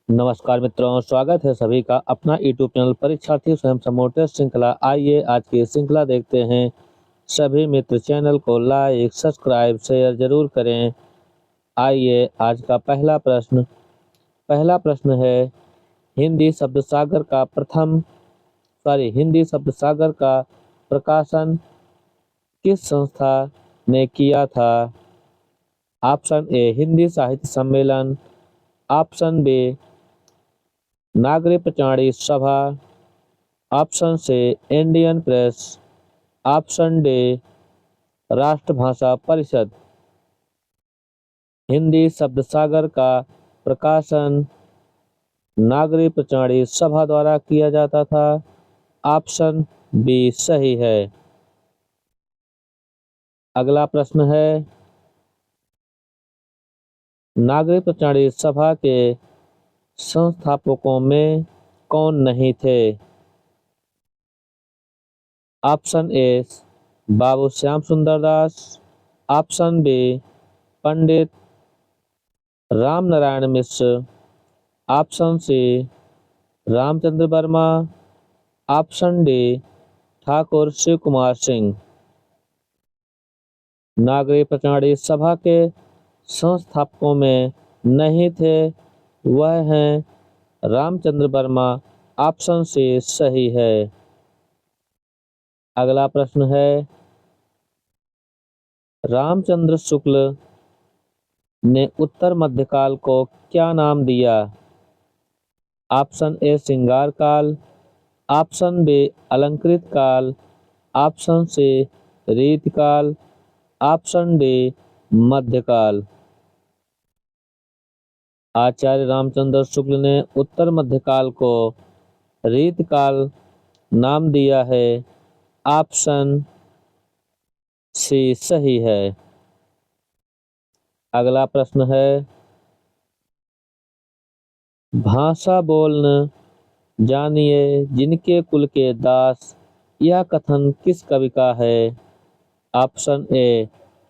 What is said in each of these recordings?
नमस्कार मित्रों, स्वागत है सभी का अपना यूट्यूब चैनल परीक्षार्थी स्वयं समोटेस्ट श्रृंखला। आइए आज की श्रृंखला देखते हैं। सभी मित्र चैनल को लाइक सब्सक्राइब शेयर जरूर करें। आइए आज का पहला प्रश्न है हिंदी शब्द सागर का प्रकाशन किस संस्था ने किया था? ऑप्शन ए हिंदी साहित्य सम्मेलन, ऑप्शन बी नागरिक पचाड़ी सभा, option C Indian Press, option D Rashtrabhasha Parishad. Hindi शब्द सागर का प्रकाशन नागरिक पचाड़ी सभा द्वारा किया जाता था। ऑप्शन बी सही है। अगला प्रश्न है नागरिक पचाड़ी सभा के संस्थापकों में कौन नहीं थे? Option A Babu Shyam Sundar Das, option B Pandit Ram Narayan Mishra, option C Ramchandra Verma, option D Thakur Shiv Kumar Singh. नागरिक पचाड़ी सभा के संस्थापकों में नहीं थे, वह हैं रामचंद्र वर्मा। ऑप्शन सी सही है। अगला प्रश्न है रामचंद्र शुक्ल ने उत्तर मध्यकाल को क्या नाम दिया? ऑप्शन ए श्रृंगार काल, ऑप्शन बी अलंकृत काल, ऑप्शन सी रीतकाल, ऑप्शन डी मध्यकाल। आचार्य रामचंद्र शुक्ल ने उत्तर मध्यकाल को रीतकाल नाम दिया है। ऑप्शन सी सही है। अगला प्रश्न है भाषा बोलन जानिए जिनके कुल के दास, यह कथन किस कवि का है? Option A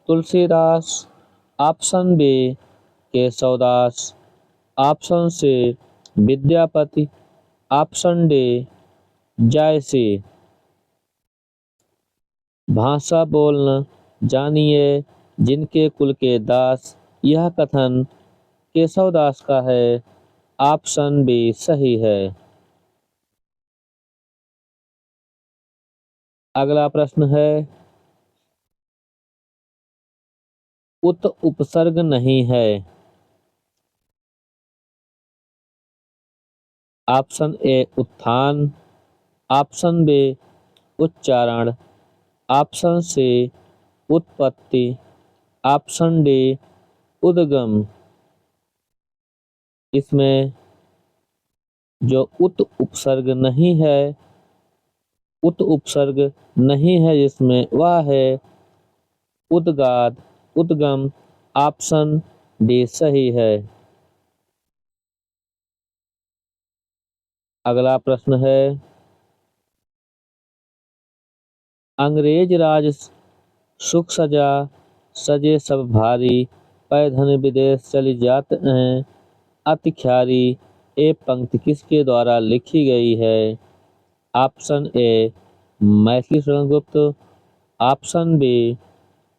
Tulsidas, option B Keshavdas, option C Vidyapati, option D Jayasi. भाषा बोलना जानिए जिनके कुल के दास, यह कथन केशवदास का है। ऑप्शन बी सही है। अगला प्रश्न है उत उपसर्ग नहीं है। ऑप्शन ए उत्थान, ऑप्शन बी उच्चारण, ऑप्शन सी उत्पत्ति, ऑप्शन डी उद्गम। इसमें जो उत उपसर्ग नहीं है जिसमें वह है उद्गाद उद्गम। ऑप्शन डी सही है। अगला प्रश्न है अंग्रेज राज सुख सजा सजे सब भारी, पैधन विदेश चली जात हैं अति ख्यारी। ये पंक्ति किसके द्वारा लिखी गई है? ऑप्शन ए Maithili Sharan Gupt, option B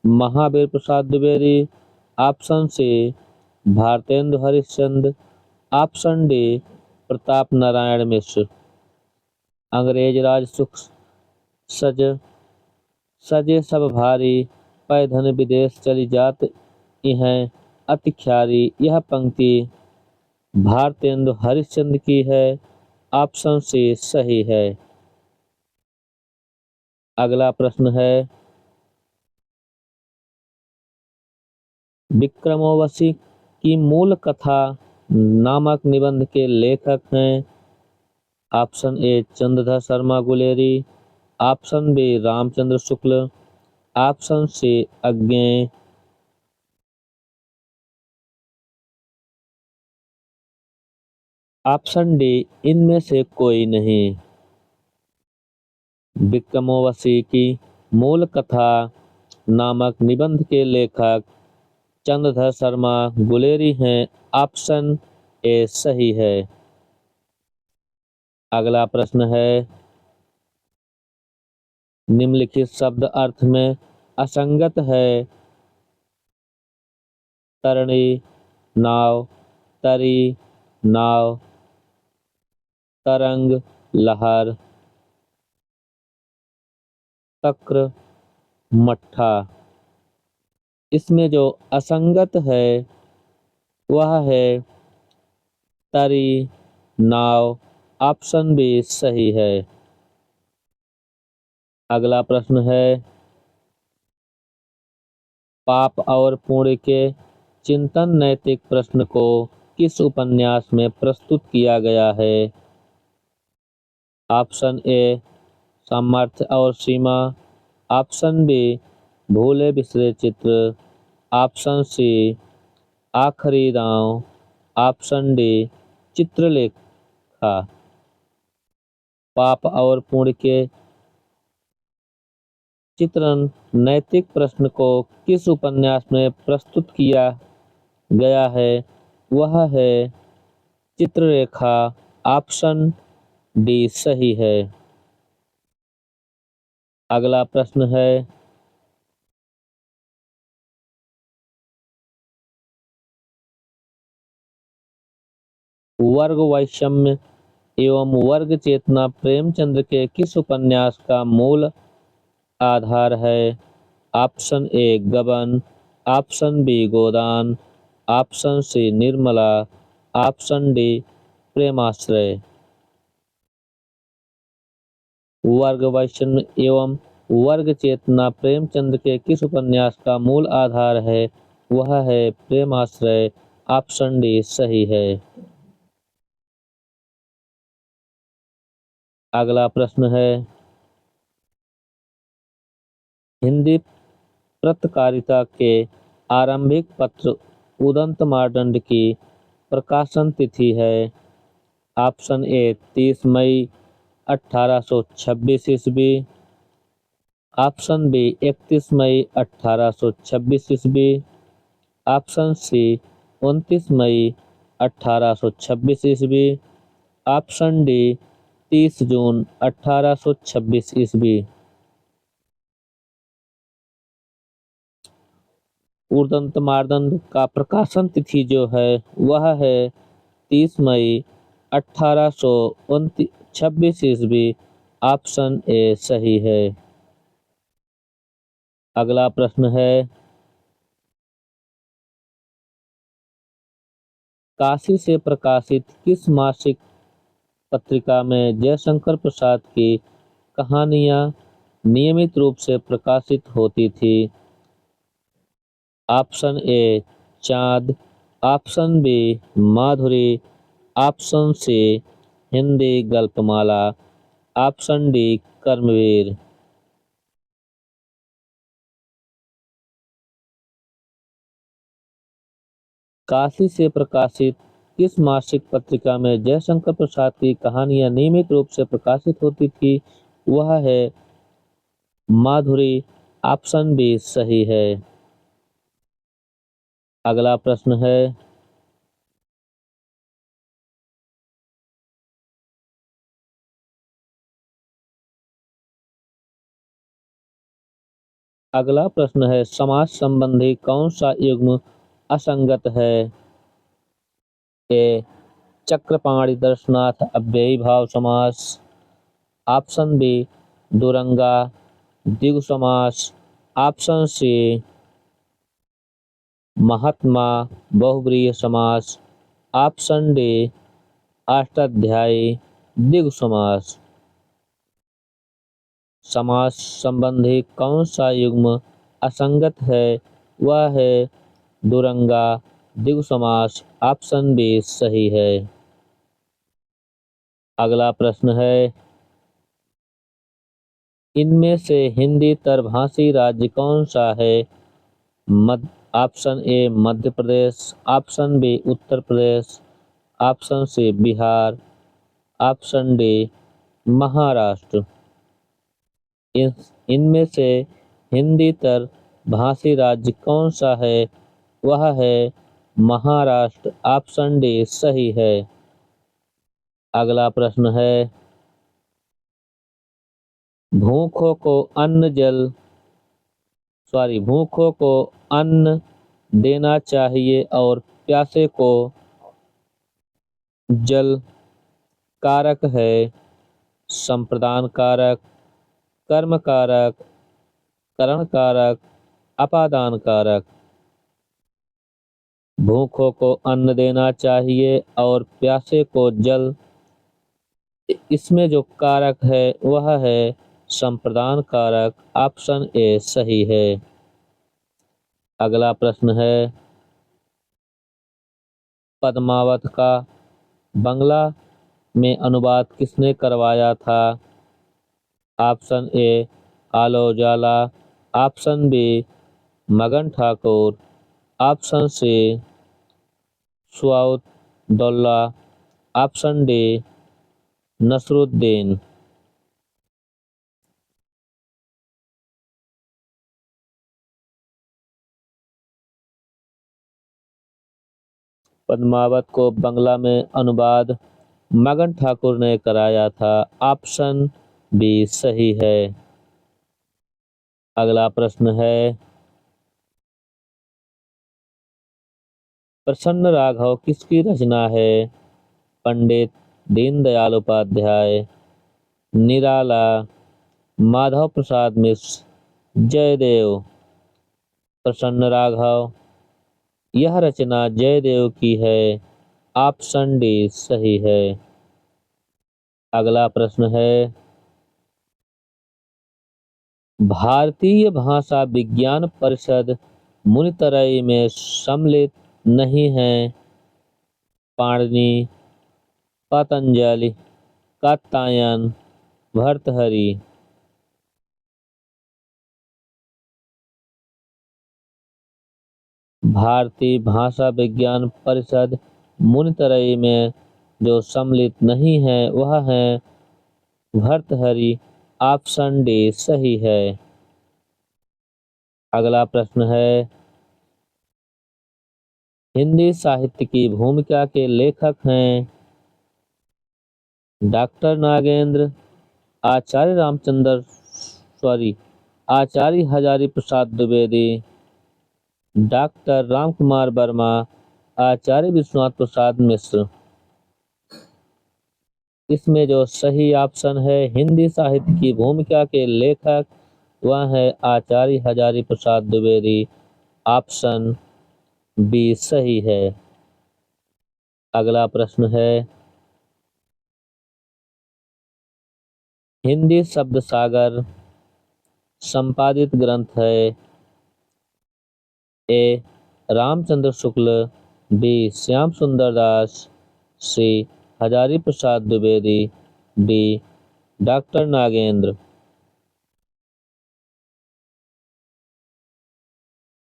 Mahavir Prasad Dwivedi, option C Bharatendu Harishchandra, option D Pratap Narayan Mishra. अंग्रेज राज सुख सजे सब भारी, पैधन विदेश चली जात हैं अति ख्यारी। यह पंक्ति भारतेंदु हरिश्चंद्र की है। ऑप्शन सी सही है। अगला प्रश्न है विक्रमोर्वशी की मूल कथा नामक निबंध के लेखक हैं। Option A Chandradhar Sharma Guleri, option B Ramchandra Shukla, option C Agyeya, option D इनमें से कोई नहीं। विक्रमोर्वशी की मूल कथा नामक निबंध के लेखक चंद्रधर शर्मा गुलेरी हैं। ऑप्शन ए सही है। अगला प्रश्न है, निम्नलिखित शब्द अर्थ में असंगत है। तरणी, नाव, तरी, नाव, तरंग, लहर, तक्र, मट्ठा। इसमें जो असंगत है वह है तरी, नाव। ऑप्शन बी सही है। अगला प्रश्न है, पाप और पुण्य के चिंतन नैतिक प्रश्न को किस उपन्यास में प्रस्तुत किया गया है? ऑप्शन ए सामर्थ्य और सीमा, ऑप्शन बी भूले बिसरे चित्र, ऑप्शन सी आखिरी दांव, ऑप्शन डी चित्रलेखा। पाप और पुण्य के चित्रण नैतिक प्रश्न को किस उपन्यास में प्रस्तुत किया गया है? वह है चित्रलेखा। ऑप्शन डी सही है। अगला प्रश्न है, वर्ग वैषम्य एवं वर्ग चेतना प्रेमचंद के किस उपन्यास का मूल आधार है? Option A Gaban, option B Godan, option C Nirmala, option D Premashray. वर्ग वैषम्य एवं वर्ग चेतना प्रेमचंद के किस उपन्यास का मूल आधार है? वह है प्रेमाश्रय। ऑप्शन डी सही है। अगला प्रश्न है, हिंदी पत्रकारिता के आरंभिक पत्र उदंत मार्तंड की प्रकाशन तिथि है? ऑप्शन ए 30 मई 1826 ईस्वी, ऑप्शन बी 31 मई 1826 ईस्वी, ऑप्शन सी 29 मई 1826 ईस्वी, ऑप्शन डी 30 जून 1826 ईस्वी। उदंत मार्तंड का प्रकाशन तिथि जो है वह है 30 मई 1826 ईस्वी। ऑप्शन ए सही है। अगला प्रश्न है, काशी से प्रकाशित किस मासिक पत्रिका में जयशंकर प्रसाद की कहानियां नियमित रूप से प्रकाशित होती थी? Option A Chand, option B Madhuri, option C Hindi Galpmala, option D Karmaveer. Kashi से प्रकाशित किस मासिक पत्रिका में जयशंकर प्रसाद की कहानियां नियमित रूप से प्रकाशित होती थी? वह है माधुरी। ऑप्शन बी सही है। अगला प्रश्न है, समाज संबंधी कौन सा युग्म असंगत है? ए चक्रपाणि दर्शनाथ अव्ययी भाव समास, ऑप्शन बी दुरंगा द्विगु समास, ऑप्शन सी महात्मा बहुब्रीहि समास, ऑप्शन डी अष्टाध्यायी द्विगु समास। समास संबंधी कौन सा युग्म असंगत है? वह है दुरंगा द्विगु समास। ऑप्शन बी सही है। अगला प्रश्न है, इनमें से हिंदी तरभाषी राज्य कौन सा है? Option A Madhya Pradesh, option B Uttar Pradesh, option C Bihar, option D Maharashtra. इनमें से हिंदी तरभाषी राज्य कौन सा है? वह है महाराष्ट्र। ऑप्शन डी सही है। अगला प्रश्न है, भूखों को अन्न देना चाहिए और प्यासे को जल कारक है। संप्रदान कारक, कर्म कारक, करण कारक, अपादान कारक। भूखों को अन्न देना चाहिए और प्यासे को जल, इसमें जो कारक है वह है संप्रदान कारक। ऑप्शन ए सही है। अगला प्रश्न है, पद्मावत का बंगला में अनुवाद किसने करवाया था? Option A Alo Ujala, option B Magan Thakur, option C Shujauddaula, option D Nasruddin. Padmavat को बंगला में अनुवाद मगन ठाकुर ने कराया था। ऑप्शन बी सही है। अगला प्रश्न है, प्रसन्न राघव किसकी रचना है? पंडित दीनदयाल उपाध्याय, निराला, माधव प्रसाद मिश्र, जयदेव। प्रसन्न राघव, यह रचना जयदेव की है। ऑप्शन डी सही है। अगला प्रश्न है, भारतीय भाषा विज्ञान परिषद मुनितरई में सम्मिलित नहीं है। पाणिनि, पतंजलि, कात्यायन, भर्तृहरि। भारतीय भाषा विज्ञान परिषद मुनितरई में जो सम्मिलित नहीं है वह है भर्तृहरि। ऑप्शन डी सही है। अगला प्रश्न है, हिंदी साहित्य की भूमिका के लेखक हैं डॉक्टर नागेंद्र, आचार्य हजारी प्रसाद द्विवेदी, डॉक्टर रामकुमार वर्मा, आचार्य विश्वनाथ प्रसाद मिश्र। इसमें जो सही ऑप्शन है हिंदी साहित्य की भूमिका के लेखक वह है आचार्य हजारी प्रसाद द्विवेदी। ऑप्शन बी सही है। अगला प्रश्न है, हिंदी शब्द सागर संपादित ग्रंथ है। ए रामचंद्र शुक्ल, बी श्याम सुंदर दास, सी हजारी प्रसाद द्विवेदी, डी डॉक्टर नागेंद्र।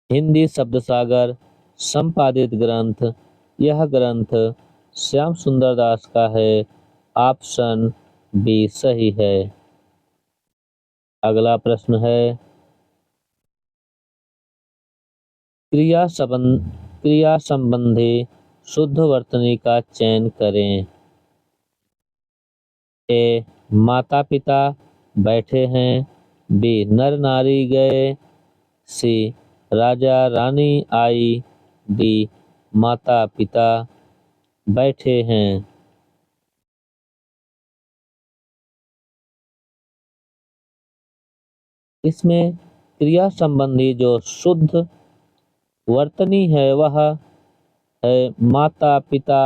हिंदी शब्द सागर संपादित ग्रंथ, यह ग्रंथ श्याम सुंदर दास का है। ऑप्शन बी सही है। अगला प्रश्न है, क्रिया संबंधी शुद्ध वर्तनी का चयन करें। ए माता पिता बैठे हैं, बी नर नारी गए, सी राजा रानी आई, डी माता पिता बैठे हैं। इसमें क्रिया संबंधी जो शुद्ध वर्तनी है वह है माता पिता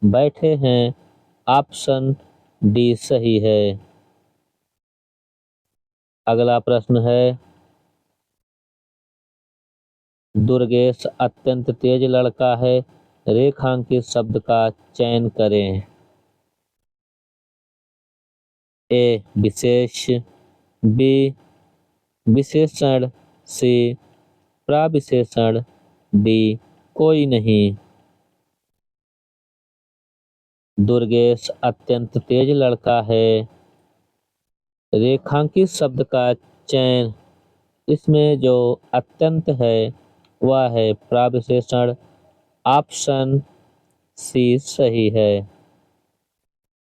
बैठे हैं। ऑप्शन डी सही है। अगला प्रश्न है, दुर्गेश अत्यंत तेज लड़का है, रेखांकित शब्द का चयन करें। ए विशेष, बी विशेषण, सी प्रविशेषण, डी कोई नहीं। दुर्गेश अत्यंत तेज लड़का है, रेखांकित शब्द का चयन, इसमें जो अत्यंत है वह है प्रविशेषण। ऑप्शन सी सही है।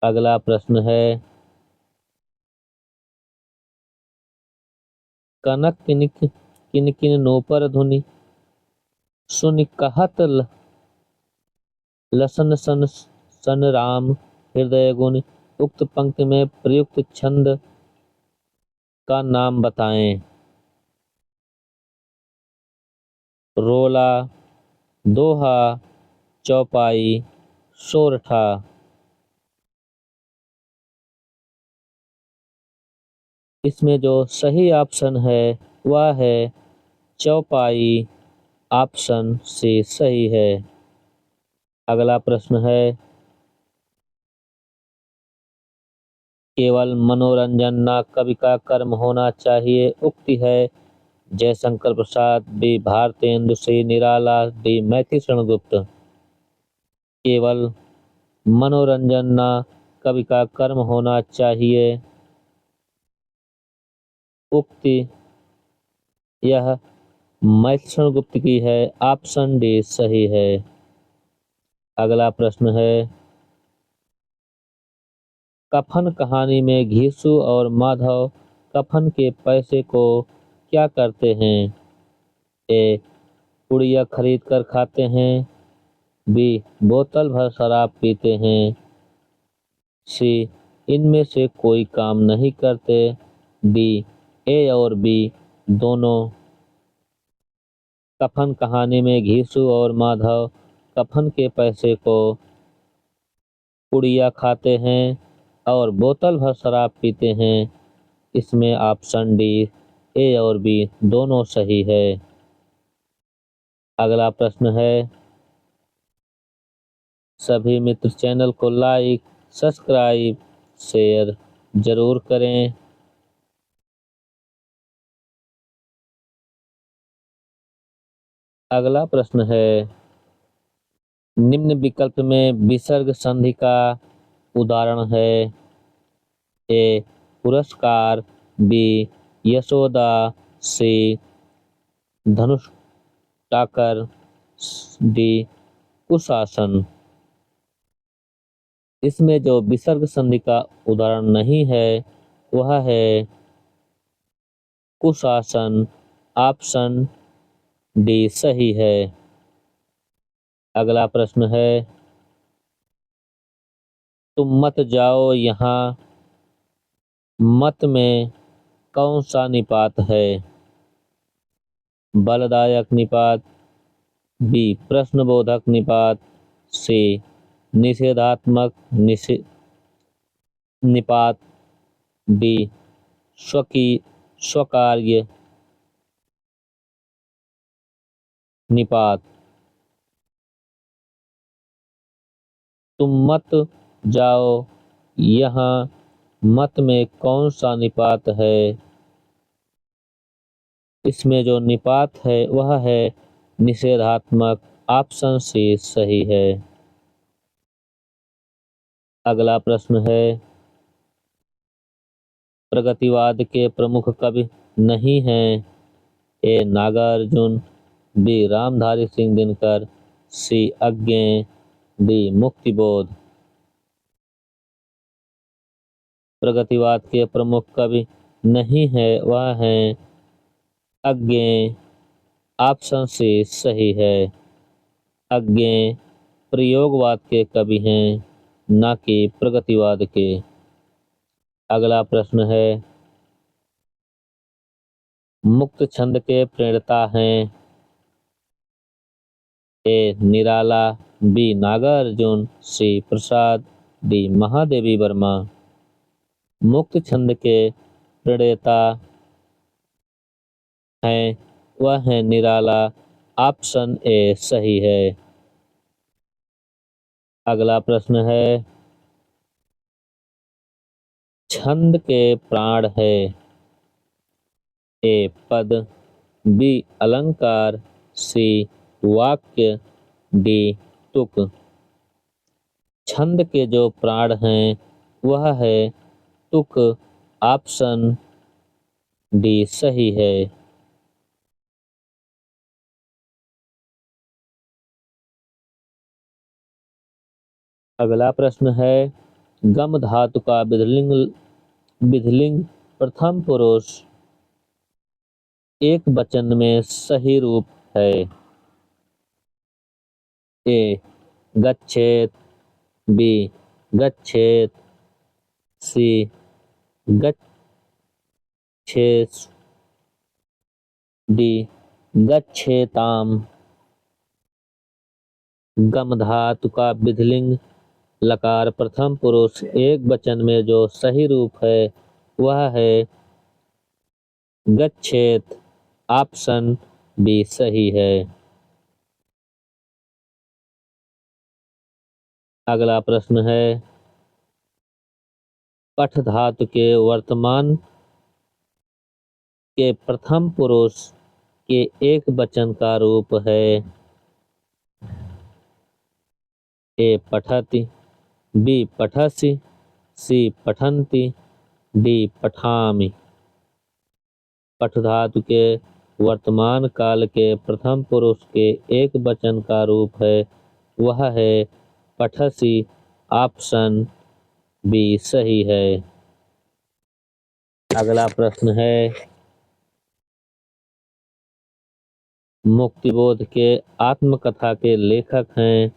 अगला प्रश्न है, कनक किन किन नोपर धुनि सुनि कहत लसन सन सन राम हृदय गुण। उक्त पंक्ति में प्रयुक्त छंद का नाम बताएं। रोला, दोहा, चौपाई, सोरठा। इसमें जो सही ऑप्शन है वह है चौपाई। ऑप्शन सी सही है। अगला प्रश्न है, केवल मनोरंजन न कवि का कर्म होना चाहिए। उक्ति है जयशंकर प्रसाद, बी भारतेंदु सी निराला, डी मैथिलीशरण गुप्त। केवल मनोरंजन न कवि का कर्म होना चाहिए। उक्ति यह मैथिलीशरण गुप्त की है। ऑप्शन डी सही है। अगला प्रश्न है, कफन कहानी में घीसू और माधव कफन के पैसे को क्या करते हैं। ए पुड़िया खरीद कर खाते हैं, बी बोतल भर शराब पीते हैं, सी इनमें से कोई काम नहीं करते, डी ए और बी दोनों। कफन कहानी में घीसू और माधव कफन के पैसे को पुड़िया खाते हैं और बोतल भर शराब पीते हैं। इसमें ऑप्शन डी ए और बी दोनों सही है। अगला प्रश्न है, सभी मित्र चैनल को लाइक, सब्सक्राइब, शेयर जरूर करें। अगला प्रश्न है, निम्न विकल्प में विसर्ग संधि का उदाहरण है। ए पुरस्कार, बी यशोदा, सी धनुष टाकर, डी कुशासन। इसमें जो विसर्ग संधि का उदाहरण नहीं है वह है कुशासन। ऑप्शन डी सही है। अगला प्रश्न है, तुम मत जाओ यहाँ मत में कौन सा निपात है। बलदायक निपात, बी प्रश्नबोधक निपात, सी निषेधात्मक निपात, डी स्वकार्य निपात। तुम मत जाओ यहाँ मत में कौन सा निपात है। इसमें जो निपात है वह है निषेधात्मक। ऑप्शन सी सही है। अगला प्रश्न है, प्रगतिवाद के प्रमुख कवि नहीं हैं। ए नागार्जुन, बी रामधारी सिंह दिनकर, सी अज्ञेय, डी मुक्तिबोध। प्रगतिवाद के प्रमुख कवि नहीं है वह हैं अज्ञेय। ऑप्शन सी सही है। अज्ञेय प्रयोगवाद के कवि हैं, न कि प्रगतिवाद के। अगला प्रश्न है, मुक्त छंद के प्रणेता हैं। ए निराला, बी नागार्जुन, सी प्रसाद, डी महादेवी वर्मा। मुक्त छंद के प्रणेता हैं वह है निराला। ऑप्शन ए सही है। अगला प्रश्न है, छंद के प्राण है। ए पद, बी अलंकार, सी वाक्य, डी तुक। छंद के जो प्राण हैं वह है तुक। ऑप्शन डी सही है। अगला प्रश्न है, गम धातु का विधिलिंग प्रथम पुरुष एक वचन में सही रूप है। ए गच्छेत, बी गच्छेत, सी गच्छेत्, डी गच्छेताम। गम धातु का विधिलिंग लकार प्रथम पुरुष एक वचन में जो सही रूप है वह है गच्छेत। ऑप्शन बी सही है। अगला प्रश्न है, पठ धातु के वर्तमान के प्रथम पुरुष के एक वचन का रूप है। ए पठति, बी पठसि, सी पठन्ति, डी पठामि। पठ धातु के वर्तमान काल के प्रथम पुरुष के एक वचन का रूप है वह है पठसि। ऑप्शन बी सही है। अगला प्रश्न है, मुक्तिबोध के आत्मकथा के लेखक हैं।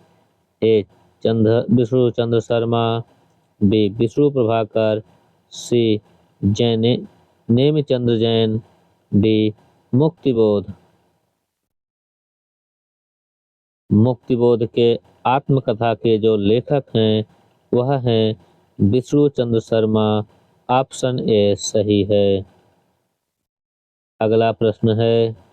ए विष्णु चंद्र शर्मा, बी विष्णु प्रभाकर, सी नेमिचंद्र जैन, डी मुक्तिबोध। मुक्तिबोध के आत्मकथा के जो लेखक हैं वह हैं विष्णु चंद्र शर्मा। ऑप्शन ए सही है। अगला प्रश्न है,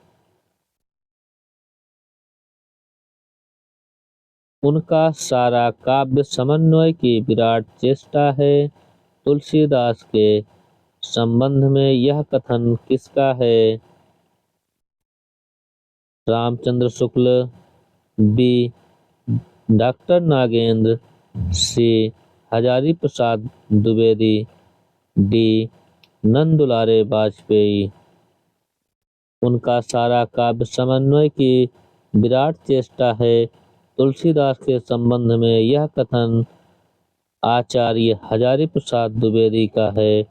उनका सारा काव्य समन्वय की विराट चेष्टा है। तुलसीदास के संबंध में यह कथन किसका है। रामचंद्र शुक्ल, बी डॉक्टर नागेंद्र, सी हजारी प्रसाद द्विवेदी, डी नंदुलारे वाजपेयी। उनका सारा काव्य समन्वय की विराट चेष्टा है। तुलसीदास के संबंध में यह कथन आचार्य हजारी प्रसाद द्विवेदी का है।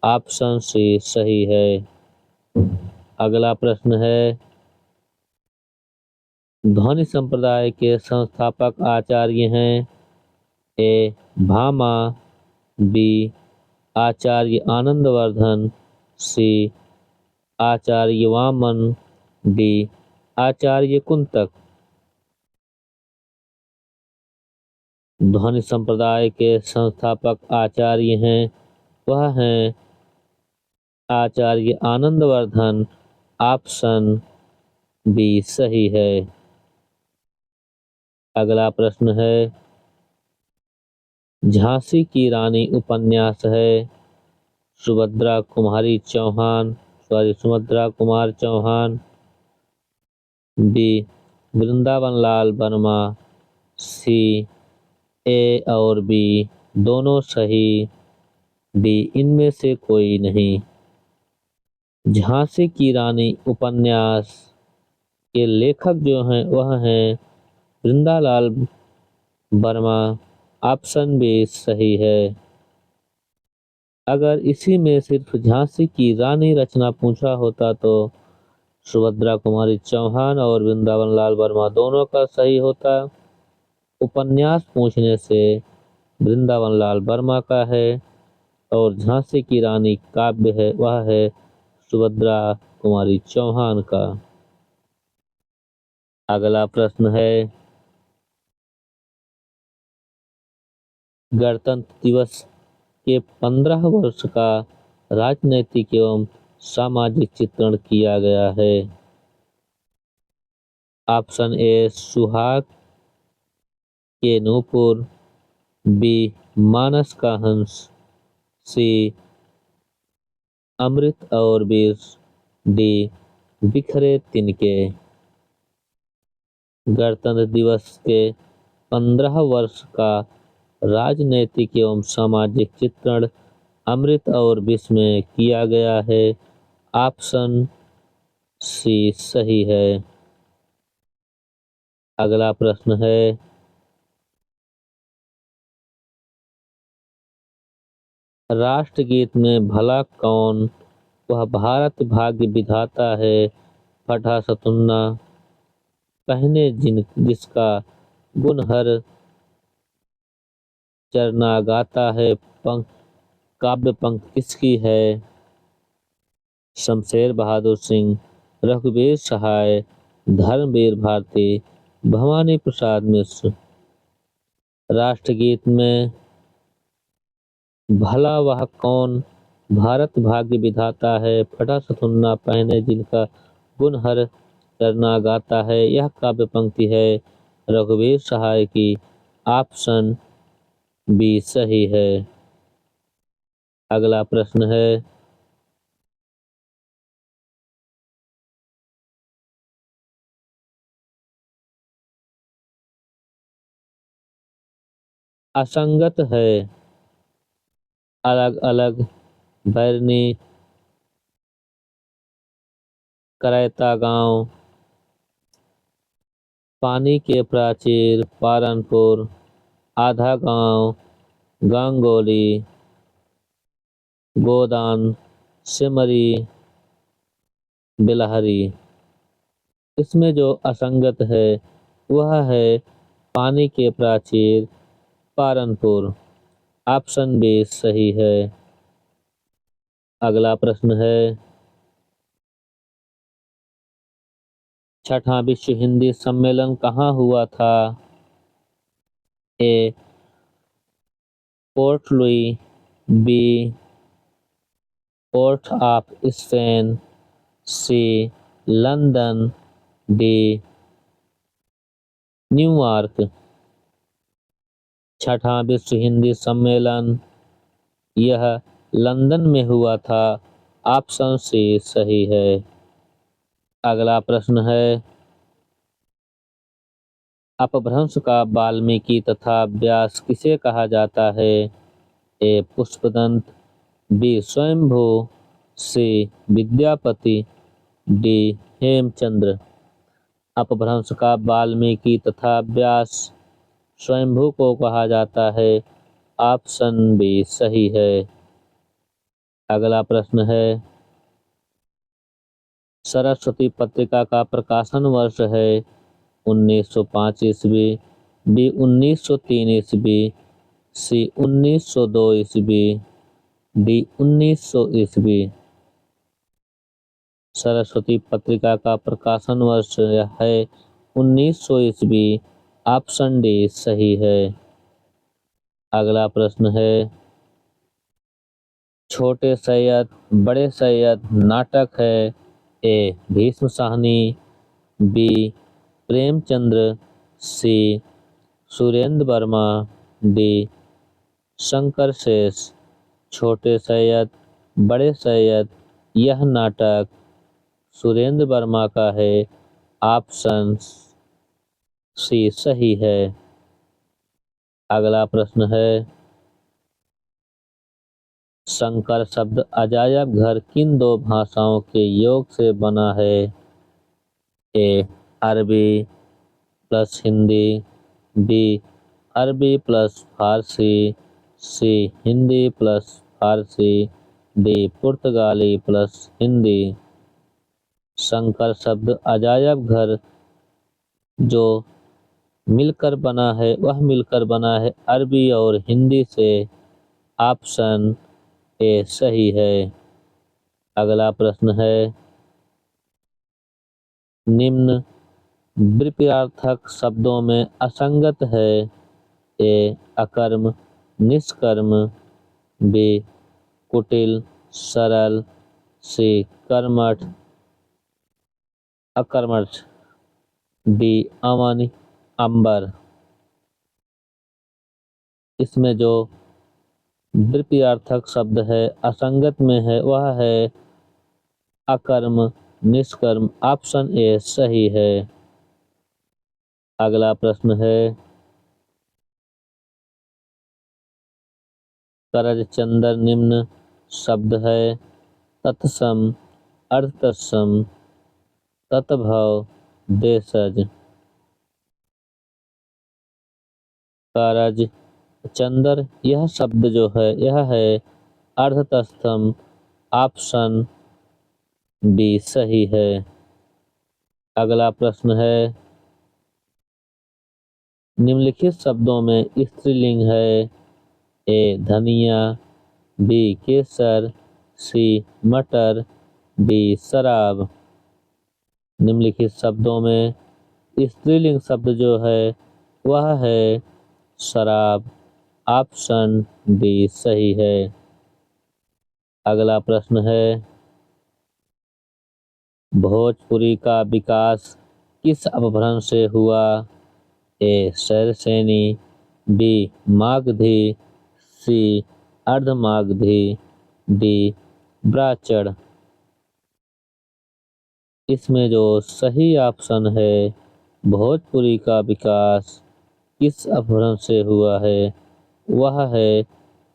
ऑप्शन सी सही है। अगला प्रश्न है, ध्वनि संप्रदाय के संस्थापक आचार्य हैं। ए भामा, बी आचार्य आनंदवर्धन, सी आचार्य वामन, डी आचार्य कुंतक। ध्वनि संप्रदाय के संस्थापक आचार्य हैं वह हैं आचार्य आनंदवर्धन। ऑप्शन बी सही है। अगला प्रश्न है, झांसी की रानी उपन्यास है। सुभद्रा कुमार चौहान, बी वृंदावन लाल वर्मा, सी ए और बी दोनों सही, डी इनमें से कोई नहीं। झांसी की रानी उपन्यास के लेखक जो हैं वह हैं वृंदालाल वर्मा। ऑप्शन बी सही है। अगर इसी में सिर्फ झांसी की रानी रचना पूछा होता तो सुभद्रा कुमारी चौहान और वृंदावन लाल वर्मा दोनों का सही होता। उपन्यास पूछने से वृंदावन लाल वर्मा का है और झांसी की रानी काव्य है वह है सुभद्रा कुमारी चौहान का। अगला प्रश्न है, गणतंत्र दिवस के 15 वर्ष का राजनैतिक एवं सामाजिक चित्रण किया गया है। ऑप्शन ए सुहाग के नूपुर, बी मानस का हंस, सी अमृत और विष, डी बिखरे तिनके। गणतंत्र दिवस के 15 वर्ष का राजनैतिक एवं सामाजिक चित्रण अमृत और विष में किया गया है। ऑप्शन सी सही है। अगला प्रश्न है, राष्ट्रगीत में भला कौन, वह भारत भाग्य विधाता है। फटा सतुन्ना पहने जिसका गुण हर चरना गाता है। काव्य पंक्ति किसकी है। शमशेर बहादुर सिंह, रघुवीर सहाय, धर्मवीर भारती, भवानी प्रसाद मिश्र। राष्ट्रगीत में भला वह कौन, भारत भाग्य विधाता है। फटा सतुन्ना पहने जिनका गुण हर चरना गाता है। यह काव्य पंक्ति है रघुवीर सहाय की। ऑप्शन बी सही है। अगला प्रश्न है, असंगत है। अलग अलग, बैरनी, करैता गांव, पानी के प्राचीर, पारनपुर, आधा गांव, गांगोली, गोदान, सिमरी, बिलहरी। इसमें जो असंगत है वह है पानी के प्राचीर, पारनपुर। ऑप्शन बी सही है। अगला प्रश्न है, छठा विश्व हिंदी सम्मेलन कहाँ हुआ था। A Port Louis, B Port of Spain, C London, D New York. छठा विश्व हिंदी सम्मेलन यह लंदन में हुआ था। ऑप्शन सी सही है। अगला प्रश्न है, अपभ्रंश का वाल्मीकि तथा व्यास किसे कहा जाता है। ए पुष्पदंत, बी स्वयंभू, सी विद्यापति, डी हेमचंद्र। अपभ्रंश का वाल्मीकि तथा व्यास स्वयंभू को कहा जाता है। ऑप्शन बी सही है। अगला प्रश्न है, सरस्वती पत्रिका का प्रकाशन वर्ष है 1905 ईस्वी, बी 1903 ईस्वी, सी 1902 ईस्वी, डी 1900 ईस्वी। सरस्वती पत्रिका का प्रकाशन वर्ष है 1900 ईस्वी। ऑप्शन डी सही है। अगला प्रश्न है, छोटे सैयद बड़े सैयद नाटक है। ए भीष्म साहनी, बी प्रेमचंद्र, सी सुरेंद्र वर्मा, डी शंकर शेष। छोटे सैयद बड़े सैयद यह नाटक सुरेंद्र वर्मा का है। ऑप्शन सी सही है। अगला प्रश्न है, शंकर शब्द अजायब घर किन दो भाषाओं के योग से बना है। ए अरबी प्लस हिंदी, बी अरबी प्लस फारसी, सी हिंदी प्लस फारसी, डी पुर्तगाली प्लस हिंदी। शंकर शब्द अजायब घर जो मिलकर बना है वह मिलकर बना है अरबी और हिंदी से। ऑप्शन ए सही है। अगला प्रश्न है, निम्न विपर्यार्थक शब्दों में असंगत है। ए अकर्म, निष्कर्म, बी कुटिल सरल, सी कर्मठ अकर्मठ, डी अमन अंबर। इसमें जो विपर्यार्थक शब्द है असंगत में है वह है अकर्म निष्कर्म। ऑप्शन ए सही है। अगला प्रश्न है, करज चंदर निम्न शब्द है तत्सम, अर्थतत्सम, तत्भव, देशज। करज चंदर यह शब्द जो है यह है अर्धतस्तम ऑप्शन बी सही है। अगला प्रश्न है, निम्नलिखित शब्दों में स्त्रीलिंग है। ए धनिया, बी केसर, सी मटर, डी शराब। निम्नलिखित शब्दों में स्त्रीलिंग शब्द जो है वह है शराब। ऑप्शन डी सही है। अगला प्रश्न है, भोजपुरी का विकास किस अपभ्रंश से हुआ। ए शैरसेनी, बी मागधी, सी अर्धमागधी, डी ब्राह्मण। इसमें जो सही ऑप्शन है, भोजपुरी का विकास किस अपभ्रंश से हुआ है वह है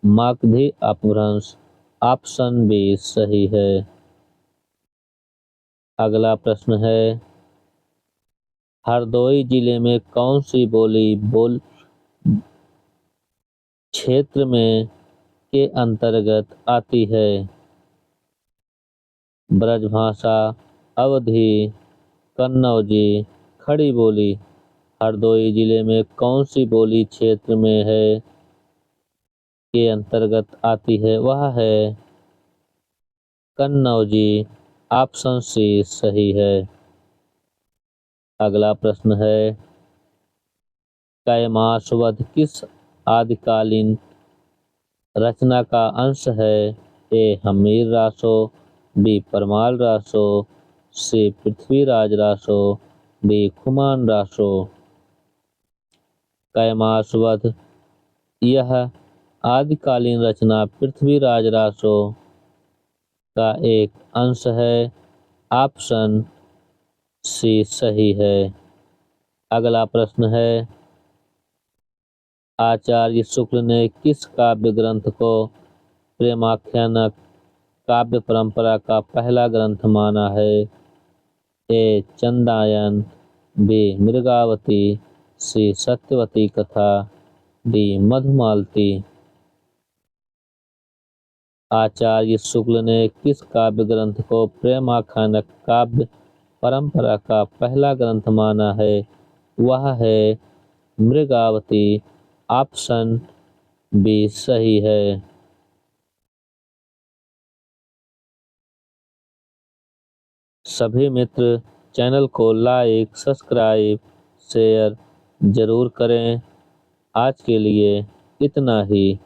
मागधी अपभ्रंश। ऑप्शन बी सही है। अगला प्रश्न है, हरदोई जिले में कौन सी बोली बोल क्षेत्र में के अंतर्गत आती है। ब्रजभाषा, अवधी, कन्नौजी, खड़ी बोली। हरदोई जिले में कौन सी बोली क्षेत्र में है के अंतर्गत आती है वह है कन्नौजी। ऑप्शन सी सही है। अगला प्रश्न है, कैमाशवध किस आदिकालीन रचना का अंश है। ए हम्मीर रासो, बी परमाल रासो, सी पृथ्वीराज रासो, डी खुमान रासो। कैमाशवध यह आदिकालीन रचना पृथ्वीराज रासो का एक अंश है। ऑप्शन सी सही है। अगला प्रश्न है, आचार्य शुक्ल ने किस काव्य ग्रंथ को प्रेमाख्यानक काव्य परंपरा का पहला ग्रंथ माना है। ए चंदायन, बी मृगावती, सी सत्यवती कथा, डी मधुमालती। आचार्य शुक्ल ने किस काव्य ग्रंथ को प्रेमाख्यानक काव्य परंपरा का पहला ग्रंथ माना है वह है मृगावती। ऑप्शन बी सही है। सभी मित्र चैनल को लाइक, सब्सक्राइब, शेयर जरूर करें। आज के लिए इतना ही।